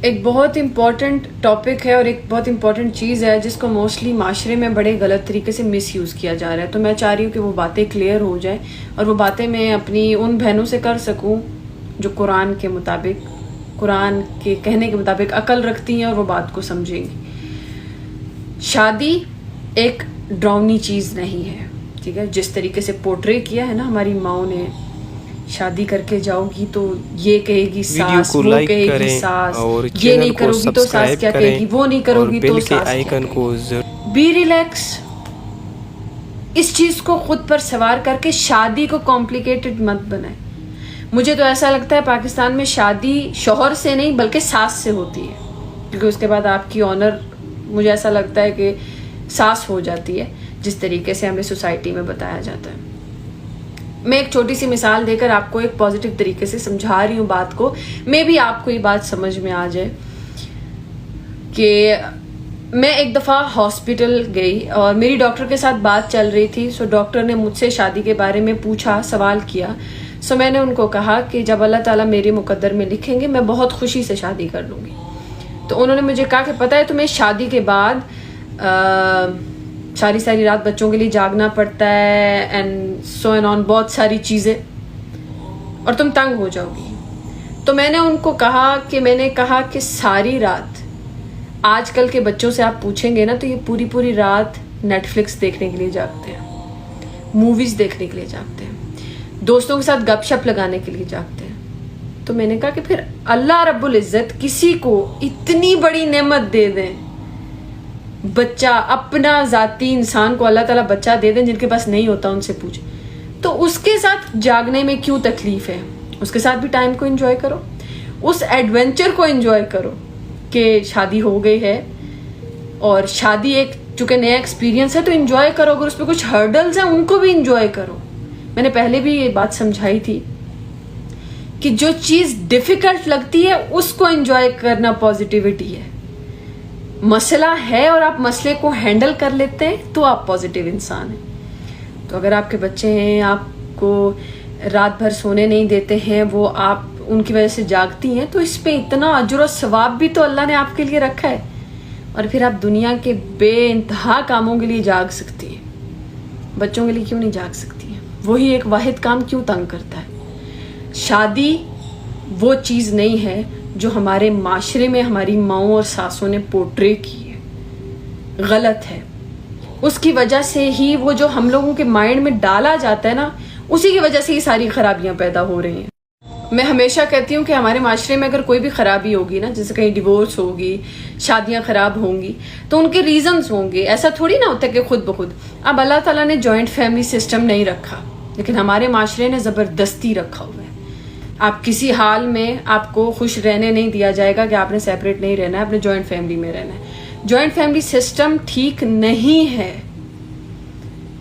ایک بہت important topic ہے اور ایک بہت امپورٹنٹ چیز ہے جس کو موسٹلی معاشرے میں بڑے غلط طریقے سے مس یوز کیا جا رہا ہے. تو میں چاہ رہی ہوں کہ وہ باتیں کلیئر ہو جائیں اور وہ باتیں میں اپنی ان بہنوں سے کر سکوں جو قرآن کے مطابق، قرآن کے کہنے کے مطابق عقل رکھتی ہیں اور وہ بات کو سمجھیں گی. شادی ایک ڈراؤنی چیز نہیں ہے، ٹھیک ہے؟ جس طریقے سے پورٹرے کیا ہے نا ہماری ماؤں نے، شادی کر کے جاؤ گی تو یہ کہے گی ساس، وہ کہے گی ساس، یہ نہیں کرو گی تو ساس کیا کہے گی، وہ نہیں کرو گی تو ساس کیا کہے گی. Be relax. اس چیز کو خود پر سوار کر کے شادی کو کمپلیکیٹڈ مت بنائے. مجھے تو ایسا لگتا ہے پاکستان میں شادی شوہر سے نہیں بلکہ ساس سے ہوتی ہے، کیونکہ اس کے بعد آپ کی آنر مجھے ایسا لگتا ہے کہ ساس ہو جاتی ہے، جس طریقے سے ہمیں سوسائٹی میں بتایا جاتا ہے. میں ایک چھوٹی سی مثال دے کر آپ کو ایک پازیٹیو طریقے سے سمجھا رہی ہوں بات کو، میں بھی آپ کو یہ بات سمجھ میں آ جائے. کہ میں ایک دفعہ ہاسپٹل گئی اور میری ڈاکٹر کے ساتھ بات چل رہی تھی. سو ڈاکٹر نے مجھ سے شادی کے بارے میں پوچھا، سوال کیا. سو میں نے ان کو کہا کہ جب اللہ تعالیٰ میرے مقدر میں لکھیں گے میں بہت خوشی سے شادی کر لوں گی. تو انہوں نے مجھے کہا کہ پتہ ہے تمہیں شادی کے بعد ساری رات بچوں کے لیے جاگنا پڑتا ہے اینڈ سو اینڈ آن، بہت ساری چیزیں، اور تم تنگ ہو جاؤ گی. تو میں نے ان کو کہا کہ ساری رات، آج کل کے بچوں سے آپ پوچھیں گے نا تو یہ پوری رات نیٹ فلکس دیکھنے کے لیے جاگتے ہیں، موویز دیکھنے کے لیے جاگتے ہیں، دوستوں کے ساتھ گپ شپ لگانے کے لیے جاگتے ہیں. تو میں نے کہا کہ پھر اللہ رب العزت کسی کو اتنی بڑی نعمت دے دیں، بچہ، اپنا ذاتی انسان کو اللہ تعالیٰ بچہ دے دیں، جن کے پاس نہیں ہوتا ان سے پوچھیں، تو اس کے ساتھ جاگنے میں کیوں تکلیف ہے؟ اس کے ساتھ بھی ٹائم کو انجوائے کرو، اس ایڈونچر کو انجوائے کرو کہ شادی ہو گئی ہے اور شادی ایک چونکہ نیا ایکسپیرینس ہے تو انجوائے کرو. اگر اس پہ کچھ ہرڈلز ہیں ان کو بھی انجوائے کرو. میں نے پہلے بھی یہ بات سمجھائی تھی کہ جو چیز ڈیفیکلٹ لگتی ہے اس کو انجوائے کرنا پازیٹیوٹی ہے. مسئلہ ہے اور آپ مسئلے کو ہینڈل کر لیتے ہیں تو آپ پازیٹیو انسان ہیں. تو اگر آپ کے بچے ہیں، آپ کو رات بھر سونے نہیں دیتے ہیں، وہ آپ ان کی وجہ سے جاگتی ہیں، تو اس پہ اتنا اجر و ثواب بھی تو اللہ نے آپ کے لیے رکھا ہے. اور پھر آپ دنیا کے بے انتہا کاموں کے لیے جاگ سکتی ہیں، بچوں کے لیے کیوں نہیں جاگ سکتی ہیں؟ وہی ایک واحد کام کیوں تنگ کرتا ہے؟ شادی وہ چیز نہیں ہے جو ہمارے معاشرے میں ہماری ماؤں اور ساسوں نے پورٹرے کی ہے، غلط ہے. اس کی وجہ سے ہی وہ جو ہم لوگوں کے مائنڈ میں ڈالا جاتا ہے نا، اسی کی وجہ سے یہ ساری خرابیاں پیدا ہو رہی ہیں. میں ہمیشہ کہتی ہوں کہ ہمارے معاشرے میں اگر کوئی بھی خرابی ہوگی نا، جیسے کہیں ڈیورس ہوگی، شادیاں خراب ہوں گی، تو ان کے ریزنز ہوں گے. ایسا تھوڑی نہ ہوتا کہ خود بخود. اب اللہ تعالیٰ نے جوائنٹ فیملی سسٹم نہیں رکھا، لیکن ہمارے معاشرے نے زبردستی رکھا ہوا ہے. آپ کسی حال میں آپ کو خوش رہنے نہیں دیا جائے گا کہ آپ نے سیپریٹ نہیں رہنا ہے، آپ نے جوائنٹ فیملی میں رہنا ہے. جوائنٹ فیملی سسٹم ٹھیک نہیں ہے.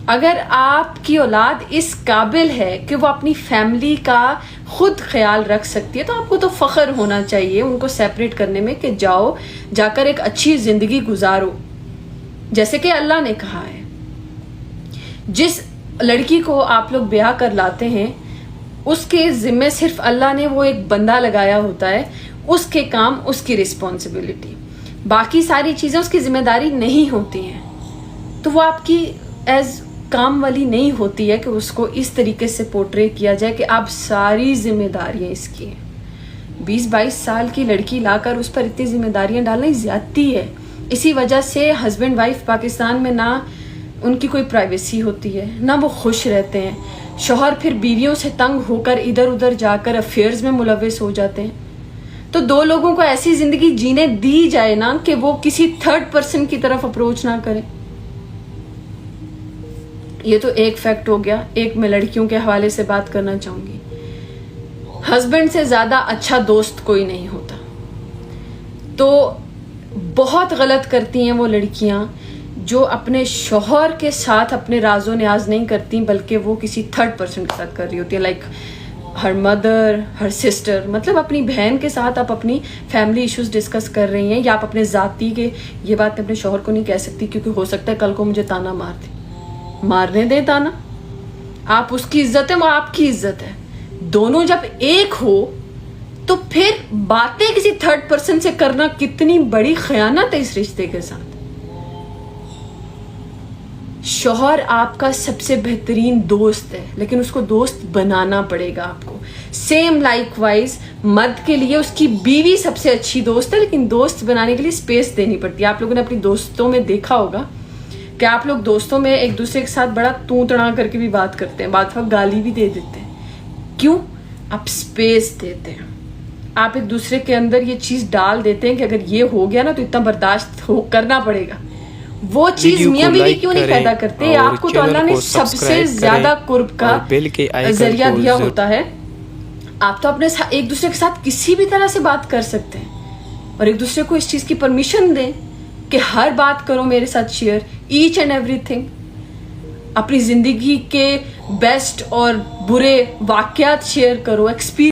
اگر آپ کی اولاد اس قابل ہے کہ وہ اپنی فیملی کا خود خیال رکھ سکتی ہے تو آپ کو تو فخر ہونا چاہیے ان کو سیپریٹ کرنے میں، کہ جاؤ جا کر ایک اچھی زندگی گزارو جیسے کہ اللہ نے کہا ہے. جس لڑکی کو آپ لوگ بیاہ کر لاتے ہیں اس کے ذمے صرف اللہ نے وہ ایک بندہ لگایا ہوتا ہے، اس کے کام، اس کی رسپانسبلٹی، باقی ساری چیزیں اس کی ذمہ داری نہیں ہوتی ہیں. تو وہ آپ کی ایز کام والی نہیں ہوتی ہے کہ اس کو اس طریقے سے پورٹرے کیا جائے کہ آپ ساری ذمہ داریاں اس کی ہیں. 20-22 سال کی لڑکی لا کر اس پر اتنی ذمہ داریاں ڈالنا ہی زیادتی ہے. اسی وجہ سے ہسبینڈ وائف پاکستان میں نہ ان کی کوئی پرائیویسی ہوتی ہے، نہ وہ خوش رہتے ہیں. شوہر پھر بیویوں سے تنگ ہو کر ادھر ادھر جا کر افیئرز میں ملوث ہو جاتے ہیں. تو دو لوگوں کو ایسی زندگی جینے دی جائے نا کہ وہ کسی تھرڈ پرسن کی طرف اپروچ نہ کریں. یہ تو ایک فیکٹ ہو گیا. ایک میں لڑکیوں کے حوالے سے بات کرنا چاہوں گی. ہسبینڈ سے زیادہ اچھا دوست کوئی نہیں ہوتا. تو بہت غلط کرتی ہیں وہ لڑکیاں جو اپنے شوہر کے ساتھ اپنے راز و نیاز نہیں کرتی بلکہ وہ کسی تھرڈ پرسن کے ساتھ کر رہی ہوتی ہیں، لائک ہر مدر، ہر سسٹر. مطلب اپنی بہن کے ساتھ آپ اپنی فیملی ایشوز ڈسکس کر رہی ہیں، یا آپ اپنے ذاتی کے، یہ بات میں اپنے شوہر کو نہیں کہہ سکتی کیونکہ ہو سکتا ہے کل کو مجھے تانا مار دے. مارنے دیں تانا، آپ اس کی عزت ہے، وہ آپ کی عزت ہے. دونوں جب ایک ہو تو پھر باتیں کسی تھرڈ پرسن سے کرنا کتنی بڑی خیانت ہے اس رشتے کے ساتھ. شوہر آپ کا سب سے بہترین دوست ہے لیکن اس کو دوست بنانا پڑے گا آپ کو. سیم لائک وائز مرد کے لیے اس کی بیوی سب سے اچھی دوست ہے لیکن دوست بنانے کے لیے اسپیس دینی پڑتی ہے. آپ لوگوں نے اپنی دوستوں میں دیکھا ہوگا کہ آپ لوگ دوستوں میں ایک دوسرے کے ساتھ بڑا تو تڑا کر کے بھی بات کرتے ہیں, بعد وقت گالی بھی دے دیتے ہیں. کیوں؟ آپ اسپیس دیتے ہیں, آپ ایک دوسرے کے اندر یہ چیز ڈال دیتے ہیں کہ اگر یہ ہو گیا نا تو اتنا برداشت کرنا پڑے گا. وہ چیز میاں بیوی کیوں نہیں پیدا کرتے؟ آپ کو تو اللہ نے سب سے زیادہ قرب کا ذریعہ دیا ہوتا ہے. آپ تو اپنے ایک دوسرے کے ساتھ کسی بھی طرح سے بات کر سکتے ہیں اور ایک دوسرے کو اس چیز کی پرمیشن دیں کہ ہر بات کرو میرے ساتھ شیئر, ایچ اینڈ ایوری تھنگ. اپنی زندگی کے بیسٹ اور برے واقعات شیئر کرو, ایکسپیرینس